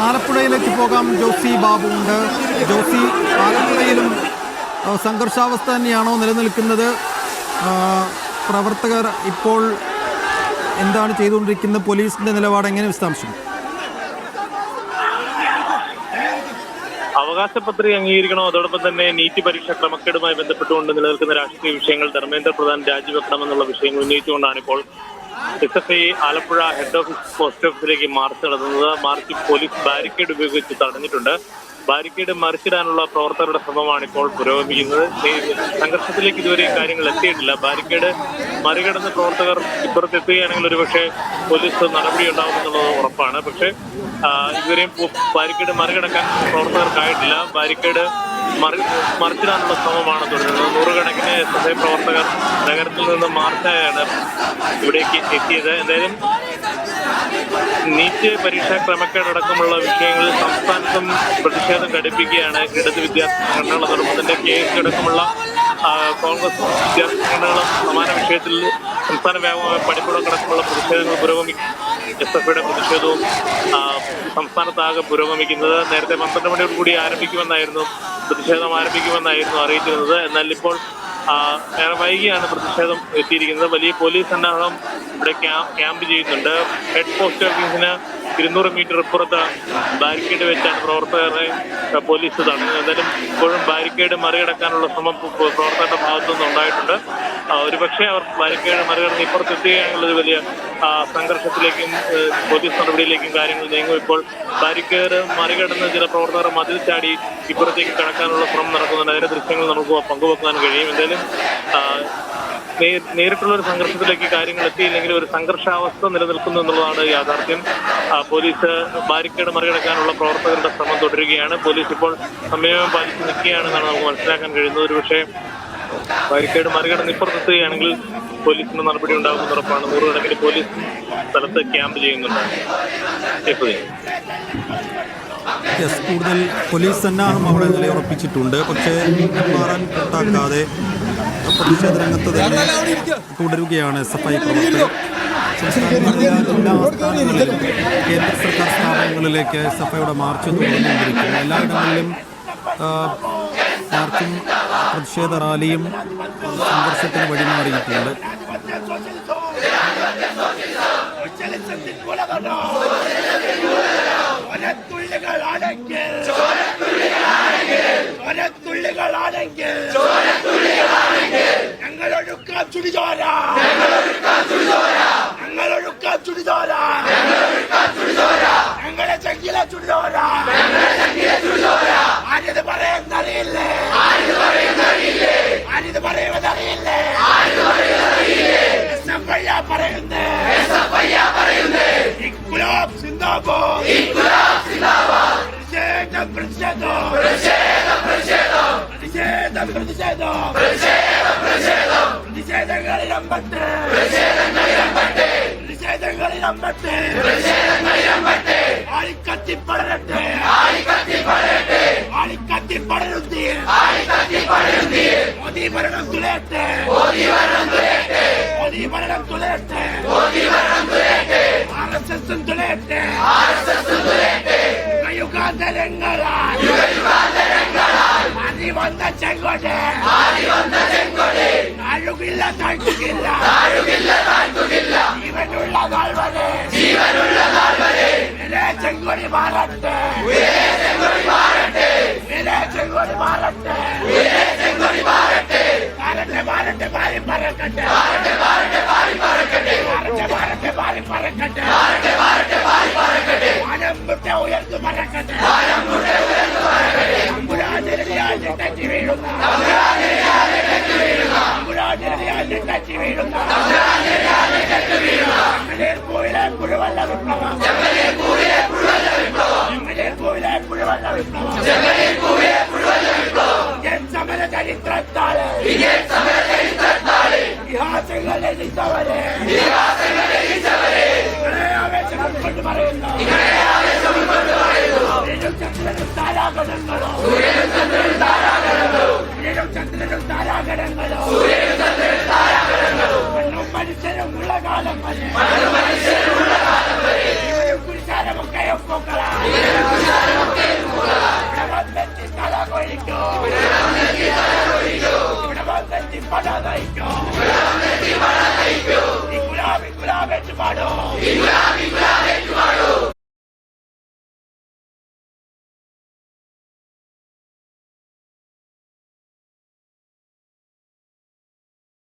ആലപ്പുഴയിലേക്ക് പോകാം. ജോസി ബാബു ഉണ്ട്. ജോസി, ആലപ്പുഴയിലും സംഘർഷാവസ്ഥ തന്നെയാണോ നിലനിൽക്കുന്നത്? പ്രവർത്തകർ ഇപ്പോൾ എന്താണ് ചെയ്തുകൊണ്ടിരിക്കുന്നത്? പോലീസിന്റെ നിലപാട് എങ്ങനെ? വിശദാംശം. അവകാശ പത്രിക അംഗീകരിക്കണോ, അതോടൊപ്പം തന്നെ നീറ്റ് പരീക്ഷ ക്രമക്കേടുമായി ബന്ധപ്പെട്ടുകൊണ്ട് നിലനിൽക്കുന്ന രാഷ്ട്രീയ വിഷയങ്ങൾ, ധർമ്മേന്ദ്ര പ്രധാൻ രാജിവെക്കണമെന്നുള്ള വിഷയങ്ങൾ ഉന്നയിച്ചുകൊണ്ടാണ് ഇപ്പോൾ SFI Alappuzha head office post ഓഫീസിലേക്ക് മാർച്ച് നടത്തുന്നത്. മാർച്ച് പോലീസ് ബാരിക്കേഡ് ഉപയോഗിച്ച് തടഞ്ഞിട്ടുണ്ട്. ബാരിക്കേഡ് മറിച്ചിടാനുള്ള പ്രവർത്തകരുടെ ശ്രമമാണ് ഇപ്പോൾ പുരോഗമിക്കുന്നത്. സംഘർഷത്തിലേക്ക് ഇതുവരെ കാര്യങ്ങൾ എത്തിയിട്ടില്ല. ബാരിക്കേഡ് മറികടന്ന് പ്രവർത്തകർ ഇപ്പുറത്തെത്തുകയാണെങ്കിൽ ഒരുപക്ഷെ പോലീസ് നടപടി ഉണ്ടാകുമെന്നുള്ളത് ഉറപ്പാണ്. പക്ഷേ ഇതുവരെയും ബാരിക്കേഡ് മറികടക്കാൻ പ്രവർത്തകർക്കായിട്ടില്ല. ബാരിക്കേഡ് മറിച്ചിടാനുള്ള ശ്രമമാണ് തുടരുന്നത്. നൂറുകണക്കിന് SFI പ്രവർത്തകർ നഗരത്തിൽ നിന്ന് മാർച്ചായാണ് ഇവിടേക്ക് എത്തിയത്. എന്തായാലും നീറ്റ് പരീക്ഷാ ക്രമക്കേടടക്കമുള്ള വിഷയങ്ങളിൽ സംസ്ഥാനത്തും പ്രതിഷേധം ഘടിപ്പിക്കുകയാണ് ഇടത് വിദ്യാർത്ഥി സംഘടനകൾ. അതോടൊപ്പം തന്നെ KSU അടക്കമുള്ള കോൺഗ്രസ് വിദ്യാർത്ഥി സംഘടനകളും സമാന വിഷയത്തിൽ സംസ്ഥാന വ്യാപകമായ പണിമുടക്കടക്കമുള്ള പ്രതിഷേധങ്ങൾ പുരോഗമിക്കും. SFIയുടെ പ്രതിഷേധവും സംസ്ഥാനത്താകെ പുരോഗമിക്കുന്നത്. നേരത്തെ 12 മണിയോടുകൂടി പ്രതിഷേധം ആരംഭിക്കുമെന്നായിരുന്നു അറിയിച്ചിരുന്നത്. എന്നാൽ ഇപ്പോൾ ഏറെ വൈകിയാണ് പ്രതിഷേധം എത്തിയിരിക്കുന്നത്. വലിയ പോലീസ് സന്നാഹം ഇവിടെ ക്യാമ്പ് ചെയ്യുന്നുണ്ട്. ഹെഡ് പോസ്റ്റ് ഓഫീസിന് 200 മീറ്റർ ഇപ്പുറത്ത് ബാരിക്കേഡ് വെച്ചാണ് പ്രവർത്തകരെ പോലീസ് തടഞ്ഞത്. എന്തായാലും ഇപ്പോഴും ബാരിക്കേഡ് മറികടക്കാനുള്ള ശ്രമം പ്രവർത്തകരുടെ ഭാഗത്തുനിന്ന് ഉണ്ടായിട്ടുണ്ട്. ഒരുപക്ഷെ അവർ ബാരിക്കേഡ് മറികടന്ന് ഇപ്പുറത്തെത്തുകയാണെങ്കിൽ ഒരു വലിയ സംഘർഷത്തിലേക്കും പോലീസ് നടപടിയിലേക്കും കാര്യങ്ങൾ നീങ്ങും. ഇപ്പോൾ ബാരിക്കേഡ് മറികടന്ന് ചില പ്രവർത്തകർ മതിൽ ചാടി ഇപ്പുറത്തേക്ക് കടക്കാനുള്ള ശ്രമം നടക്കുന്നുണ്ട്. അതിന്റെ ദൃശ്യങ്ങൾ നമുക്ക് പങ്കുവെക്കാൻ കഴിയും. എന്തായാലും നേരിട്ടുള്ള ഒരു സംഘർഷത്തിലേക്ക് കാര്യങ്ങൾ എത്തിയില്ലെങ്കിൽ ഒരു സംഘർഷാവസ്ഥ നിലനിൽക്കുന്നു എന്നുള്ളതാണ് യാഥാർത്ഥ്യം. പോലീസ് ബാരിക്കേഡ് മറികടക്കാനുള്ള പ്രവർത്തകരുടെ ശ്രമം തുടരുകയാണ്. പോലീസ് ഇപ്പോൾ സമയം പാലിച്ച് നിൽക്കുകയാണെന്നാണ് നമുക്ക് മനസ്സിലാക്കാൻ കഴിയുന്നത്. ഒരുപക്ഷെ ബാരിക്കേഡ് മറികടന്ന് ഇപ്പുറത്തെത്തുകയാണെങ്കിൽ പോലീസിന്റെ നടപടി ഉണ്ടാകുമെന്ന് ഉറപ്പാണ്. നൂറുകണക്കിന് പോലീസ് സ്ഥലത്ത് ക്യാമ്പ് ചെയ്യുന്നുണ്ട്. കൂടുതൽ പോലീസ് സന്നാഹം അവിടെ നിലയുറപ്പിച്ചിട്ടുണ്ട്. പക്ഷേ മാറാൻ കൂട്ടാക്കാതെ പ്രതിഷേധ രംഗത്ത് തന്നെ തുടരുകയാണ് SFI പ്രവർത്തകർ. എല്ലാ സ്ഥാനങ്ങളിലും കേന്ദ്ര സർക്കാർ സ്ഥാപനങ്ങളിലേക്ക് SFIയുടെ മാർച്ച് തുടർന്നുകൊണ്ടിരിക്കുന്നു. എല്ലായിടങ്ങളിലും മാർച്ചും പ്രതിഷേധ റാലിയും സംഘർഷത്തിന് വഴിമാറിയിട്ടുണ്ട്. ഞങ്ങളൊഴുക്കാം ചുടിചോര, ഞങ്ങളെ ചെങ്കിലെ ചുടിചോര. ആരിത് പറയുന്നറിയില്ലേ, ആരിത് പറയുന്നറിയില്ലേ. പറയുന്നേ ഇൻക്ലാബ് സിന്ദാബാദ്, മോദി ഭരണം തുലയട്ടെ, RSS തുലയട്ടെ. യുഗാന്തരങ്ങളാൽ വന്ന ചെങ്കോട്ടെ താഴുകില്ല, താഴ്ത്തുകില്ല. ജീവനുള്ള നാൾ വരെ ചെങ്കൊടി മാറട്ടെ, ചെങ്കൊടി മാറട്ടെ. മാറട്ടെ പാരി പറക്കട്ടെ, ആനമ്പുട്ട ഉയർന്നു പറക്കട്ടെ. തെറ്റി വീഴുന്ന പൂവിലെ പുഴുവല്ല വിപ്ലവം, സമര ചരിത്രത്താല് ഇതിഹാസങ്ങൾ എഴുതിച്ചവരെ ആവേശം കൊണ്ട് പറയുന്നു. ചന്ദ്രനും താരാഗണങ്ങളോ, ചന്ദ്രനും താരാഗണങ്ങളോ, മനുഷ്യരും ഉള്ള കാലം വരെ കുരിശാരമൊക്കെ ഒപ്പൊക്കളാ. ഇവിടെ വന്നെത്തി പട നയിക്കോ